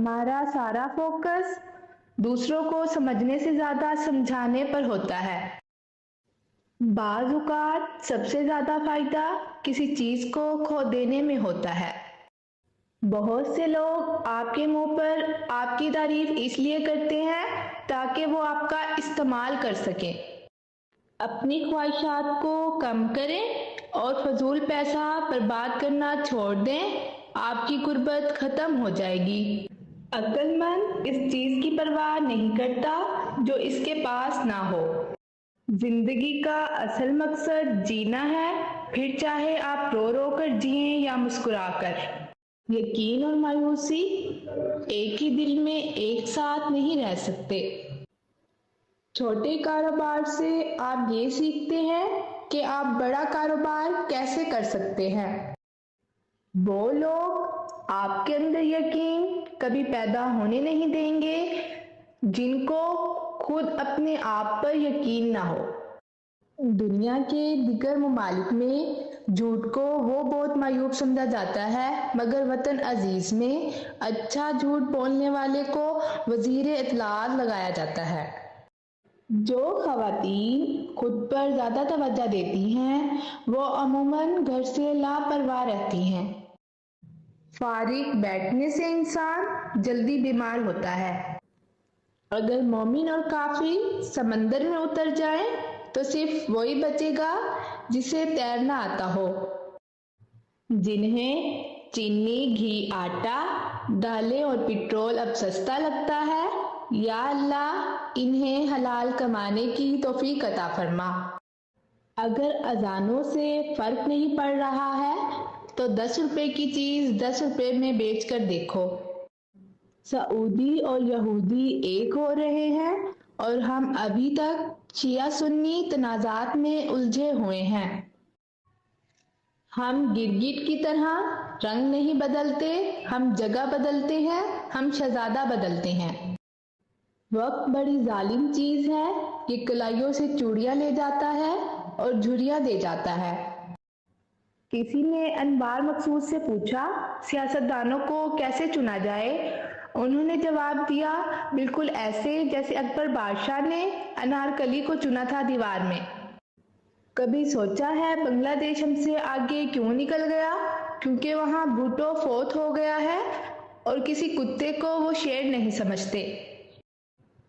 ہمارا سارا فوکس دوسروں کو سمجھنے سے زیادہ سمجھانے پر ہوتا ہے۔ بعض اوقات سب سے زیادہ فائدہ کسی چیز کو کھو دینے میں ہوتا ہے۔ بہت سے لوگ آپ کے منہ پر آپ کی تعریف اس لیے کرتے ہیں تاکہ وہ آپ کا استعمال کر سکیں۔ اپنی خواہشات کو کم کریں اور فضول پیسہ برباد کرنا چھوڑ دیں، آپ کی غربت ختم ہو جائے گی۔ عقل مند اس چیز کی پرواہ نہیں کرتا جو اس کے پاس نہ ہو۔ زندگی کا اصل مقصد جینا ہے، پھر چاہے آپ رو رو کر جئیں یا مسکرا کر۔ یقین اور مایوسی ایک ہی دل میں ایک ساتھ نہیں رہ سکتے۔ چھوٹے کاروبار سے آپ یہ سیکھتے ہیں کہ آپ بڑا کاروبار کیسے کر سکتے ہیں۔ وہ لوگ آپ کے اندر یقین کبھی پیدا ہونے نہیں دیں گے جن کو خود اپنے آپ پر یقین نہ ہو۔ دنیا کے دیگر ممالک میں جھوٹ کو وہ بہت معیوب سمجھا جاتا ہے، مگر وطن عزیز میں اچھا جھوٹ بولنے والے کو وزیر اطلاعات لگایا جاتا ہے۔ جو خواتین خود پر زیادہ توجہ دیتی ہیں وہ عموماً گھر سے لاپرواہ رہتی ہیں۔ فارغ بیٹھنے سے انسان جلدی بیمار ہوتا ہے۔ اگر مومن اور کافر سمندر میں اتر جائیں تو صرف وہی بچے گا جسے تیرنا آتا ہو۔ جنہیں چینی، گھی، آٹا، دالیں اور پٹرول اب سستا لگتا ہے، یا اللہ انہیں حلال کمانے کی توفیق عطا فرما۔ اگر اذانوں سے فرق نہیں پڑ رہا ہے تو 10 روپے کی چیز 10 روپے میں بیچ کر دیکھو۔ سعودی اور یہودی ایک ہو رہے ہیں اور ہم ابھی تک شیعہ سنی تنازعات میں الجھے ہوئے ہیں۔ ہم گرگٹ کی طرح رنگ نہیں بدلتے، ہم جگہ بدلتے ہیں، ہم شہزادہ بدلتے ہیں۔ وقت بڑی ظالم چیز ہے، یہ کلائیوں سے چوڑیاں لے جاتا ہے اور جھریاں دے جاتا ہے۔ کسی نے انوار مقصود سے پوچھا سیاستدانوں کو کیسے چنا جائے؟ انہوں نے جواب دیا، بالکل ایسے جیسے اکبر بادشاہ نے انارکلی کو چنا تھا دیوار میں۔ کبھی سوچا ہے بنگلہ دیش ہم سے آگے کیوں نکل گیا؟ کیونکہ وہاں بھوٹو فوت ہو گیا ہے اور کسی کتے کو وہ شیر نہیں سمجھتے۔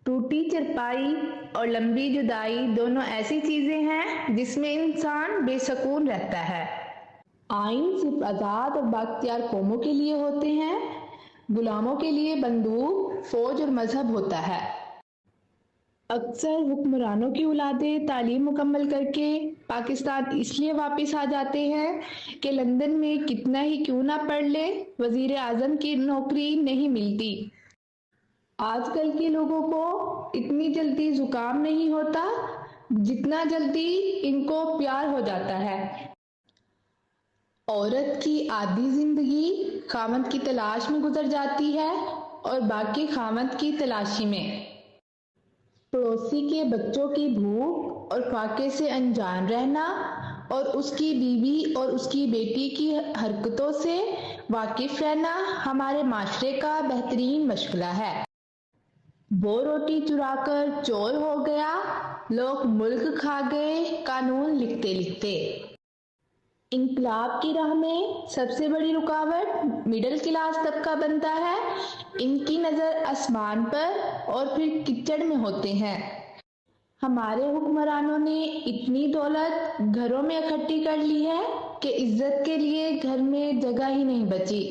ٹوٹی چرپائی اور لمبی جدائی دونوں ایسی چیزیں ہیں جس میں انسان بے سکون رہتا ہے۔ آئین صرف آزاد اور بااختیار قوموں کے لیے ہوتے ہیں، غلاموں کے لیے بندوق، فوج اور مذہب ہوتا ہے۔ اکثر حکمرانوں کی اولادیں تعلیم مکمل کر کے پاکستان اس لیے واپس آ جاتے ہیں کہ لندن میں کتنا ہی کیوں نہ پڑھ لے، وزیر اعظم کی نوکری نہیں ملتی۔ آج کل کے لوگوں کو اتنی جلدی زکام نہیں ہوتا جتنا جلدی ان کو پیار ہو جاتا ہے۔ عورت کی آدھی زندگی خاوند کی تلاش میں گزر جاتی ہے اور باقی خاوند کی تلاشی میں۔ پڑوسی کے بچوں کی بھوک اور فاقے سے انجان رہنا اور اس کی بیوی اور اس کی بیٹی کی حرکتوں سے واقف رہنا ہمارے معاشرے کا بہترین مشغلہ ہے۔ وہ روٹی چرا کر چور ہو گیا، لوگ ملک کھا گئے قانون لکھتے لکھتے۔ انقلاب کی راہ میں سب سے بڑی رکاوٹ مڈل کلاس طبقہ بنتا ہے۔ ان کی نظر آسمان پر اور پھر کچڑ میں ہوتے ہیں۔ ہمارے حکمرانوں نے اتنی دولت گھروں میں اکٹھی کر لی ہے کہ عزت کے لیے گھر میں جگہ ہی نہیں بچی۔